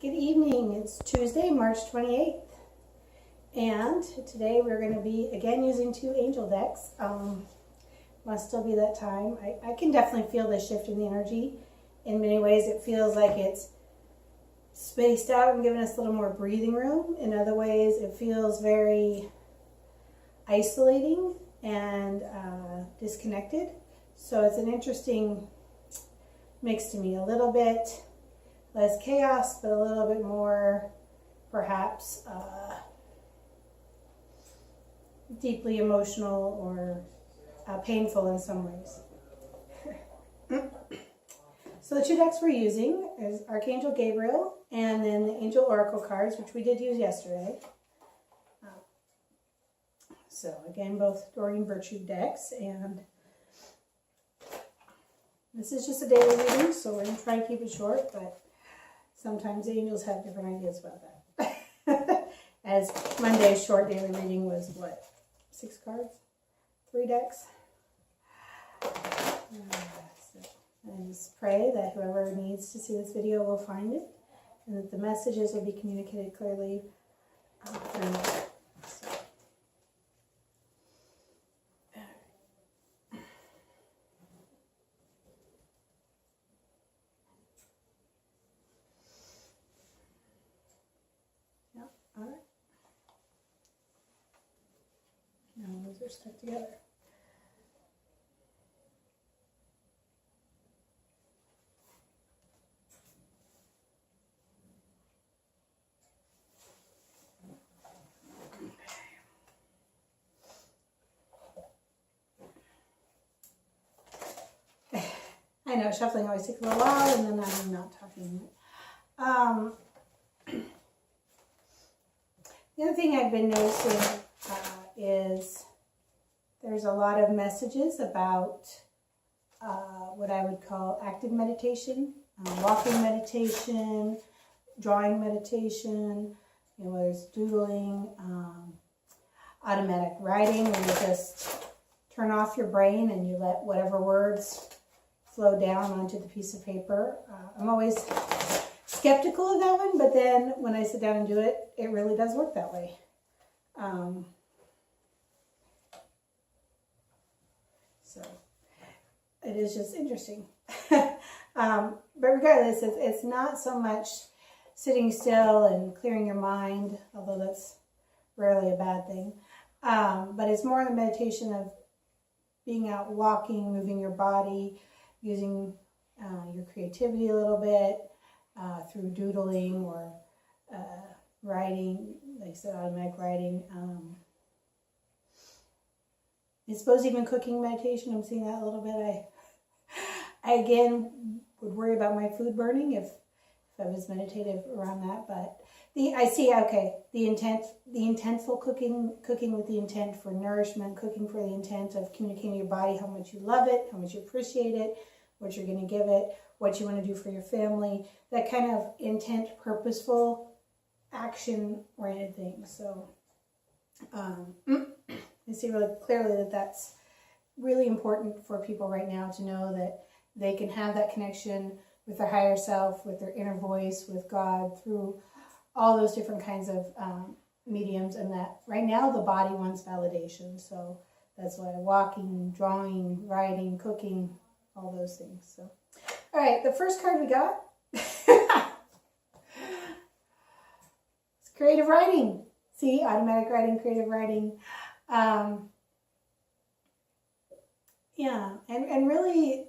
Good evening. It's Tuesday, March 28th. And today we're going to be again using two angel decks. Must still be that time. I can definitely feel the shift in the energy. In many ways it feels like it's spaced out and giving us a little more breathing room. In other ways it feels very isolating and disconnected. So it's an interesting mix to me. A little bit less chaos, but a little bit more perhaps deeply emotional or painful in some ways. So the two decks we're using is Archangel Gabriel and then the Angel Oracle cards, which we did use yesterday. So again, both Doreen Virtue decks, and this is just a daily reading, so we're going to try to keep it short, but sometimes the angels have different ideas about that. As Monday's short daily reading was, what, 6 cards? 3 decks? I just pray that whoever needs to see this video will find it, and that the messages will be communicated clearly. All right. Now those are stuck together. I know shuffling always takes a little while, and then I'm not talking. The other thing I've been noticing is there's a lot of messages about what I would call active meditation, walking meditation, drawing meditation, whether it's doodling, automatic writing, where you just turn off your brain and you let whatever words flow down onto the piece of paper. I'm always skeptical of that one, but then when I sit down and do it, it really does work that way. So it is just interesting. But regardless, it's not so much sitting still and clearing your mind, although that's rarely a bad thing. But it's more the meditation of being out walking, moving your body, using your creativity a little bit, through doodling or writing, like I said, automatic writing. I suppose even cooking meditation, I'm seeing that a little bit. I again would worry about my food burning if I was meditative around that. But I see, okay, the intentful cooking with the intent for nourishment, cooking for the intent of communicating to your body how much you love it, how much you appreciate it, what you're going to give it, what you want to do for your family, that kind of intent, purposeful, action-oriented thing. So I see really clearly that that's really important for people right now to know that they can have that connection with their higher self, with their inner voice, with God, through all those different kinds of mediums, and that right now the body wants validation. So that's why walking, drawing, writing, cooking, all those things. So, all right, the first card we got is creative writing. See, automatic writing, creative writing. Yeah, and really,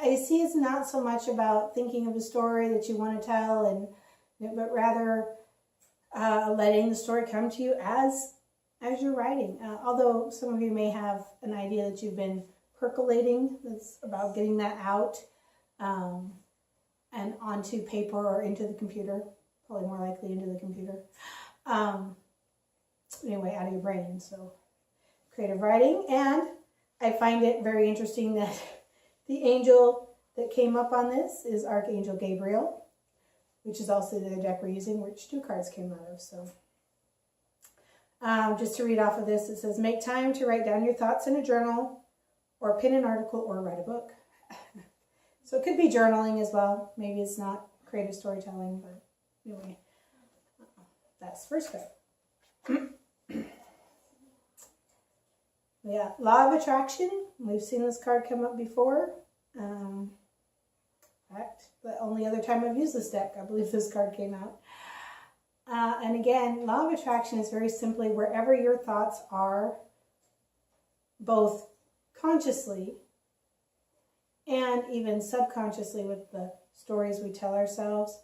I see it's not so much about thinking of a story that you want to tell, but rather letting the story come to you as you're writing. Although some of you may have an idea that you've been percolating, that's about getting that out and onto paper or into the computer, probably more likely into the computer. Anyway, out of your brain. So creative writing, and I find it very interesting that the angel that came up on this is Archangel Gabriel, which is also the deck we're using, which 2 cards came out of. So just to read off of this, it says, make time to write down your thoughts in a journal, or pen an article, or write a book. So it could be journaling as well. Maybe it's not creative storytelling, but Anyway, that's the first card. Yeah, Law of Attraction. We've seen this card come up before. In fact, the only other time I've used this deck, I believe this card came out. And again, Law of Attraction is very simply wherever your thoughts are, both consciously and even subconsciously with the stories we tell ourselves.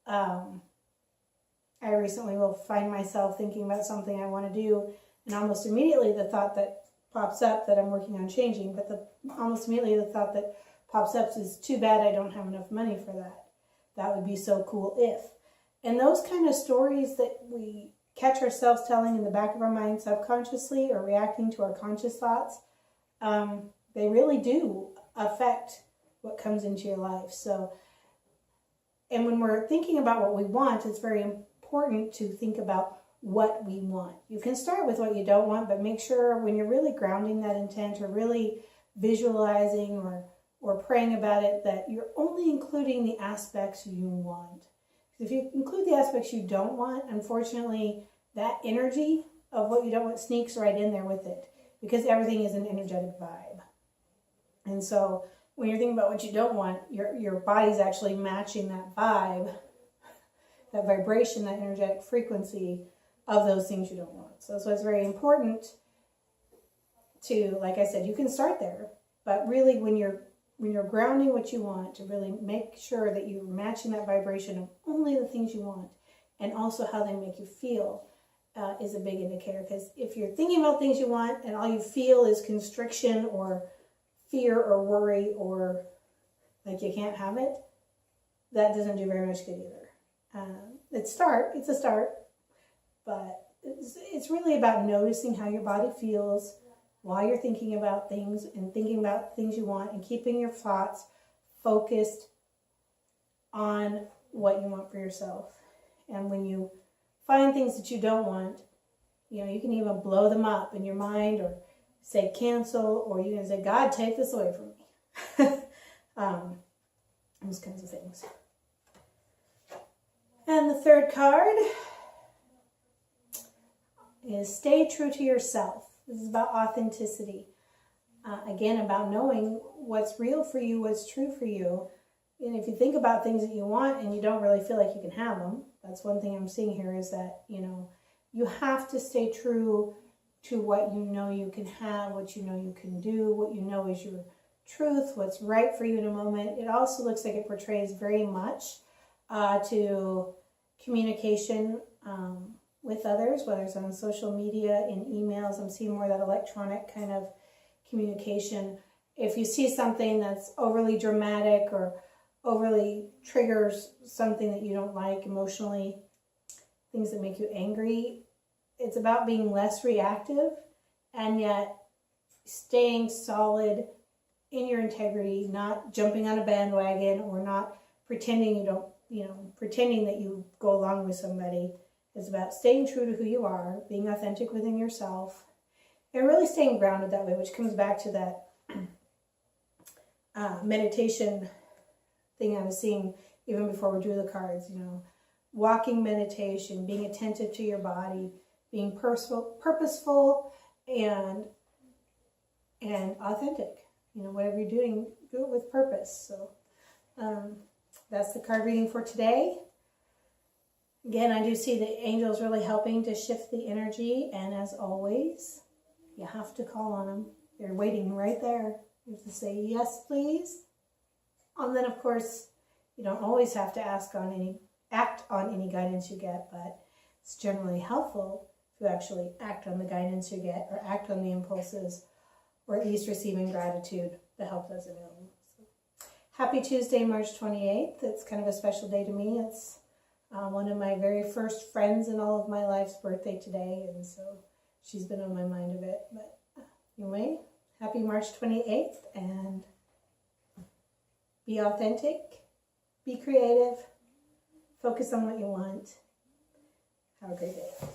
I recently will find myself thinking about something I want to do, and almost immediately the thought that pops up that I'm working on changing, but almost immediately the thought that pops up is, too bad I don't have enough money for that. That would be so cool if. And those kind of stories that we catch ourselves telling in the back of our mind subconsciously or reacting to our conscious thoughts, they really do affect what comes into your life. So, and when we're thinking about what we want, it's very important to think about what we want. You can start with what you don't want, but make sure when you're really grounding that intent or really visualizing or praying about it, that you're only including the aspects you want. If you include the aspects you don't want, unfortunately, that energy of what you don't want sneaks right in there with it, because everything is an energetic vibe. And so when you're thinking about what you don't want, your body's actually matching that vibe, that vibration, that energetic frequency of those things you don't want. So that's why it's very important to, like I said, you can start there, but really when you're grounding what you want, to really make sure that you're matching that vibration of only the things you want, and also how they make you feel, is a big indicator. Because if you're thinking about things you want and all you feel is constriction or fear or worry or like you can't have it, that doesn't do very much good either. It's a start, but it's really about noticing how your body feels while you're thinking about things and thinking about things you want, and keeping your thoughts focused on what you want for yourself. And when you find things that you don't want, you can even blow them up in your mind or say cancel, or you can say, God, take this away from me. Those kinds of things. And the third card is stay true to yourself. This is about authenticity. Again, about knowing what's real for you, what's true for you. And if you think about things that you want and you don't really feel like you can have them, that's one thing I'm seeing here, is that, you have to stay true to what you know you can have, what you know you can do, what you know is your truth, what's right for you in a moment. It also looks like it portrays very much to communication with others, whether it's on social media, in emails. I'm seeing more of that electronic kind of communication. If you see something that's overly dramatic or overly triggers something that you don't like emotionally, things that make you angry, it's about being less reactive and yet staying solid in your integrity, not jumping on a bandwagon or not pretending pretending that you go along with somebody. It's about staying true to who you are, being authentic within yourself, and really staying grounded that way, which comes back to that meditation thing I was seeing even before we drew the cards. Walking meditation, being attentive to your body, being purposeful and authentic. Whatever you're doing, do it with purpose. So that's the card reading for today. Again, I do see the angels really helping to shift the energy, and as always, you have to call on them. They're waiting right there. You have to say, yes, please. And then, of course, you don't always have to act on any guidance you get, but it's generally helpful to actually act on the guidance you get, or act on the impulses, or at least receiving gratitude, the help that's available. So, happy Tuesday, March 28th. It's kind of a special day to me. It's one of my very first friends in all of my life's birthday today, and so she's been on my mind a bit. But anyway, happy March 28th, and be authentic, be creative, focus on what you want. Have a great day.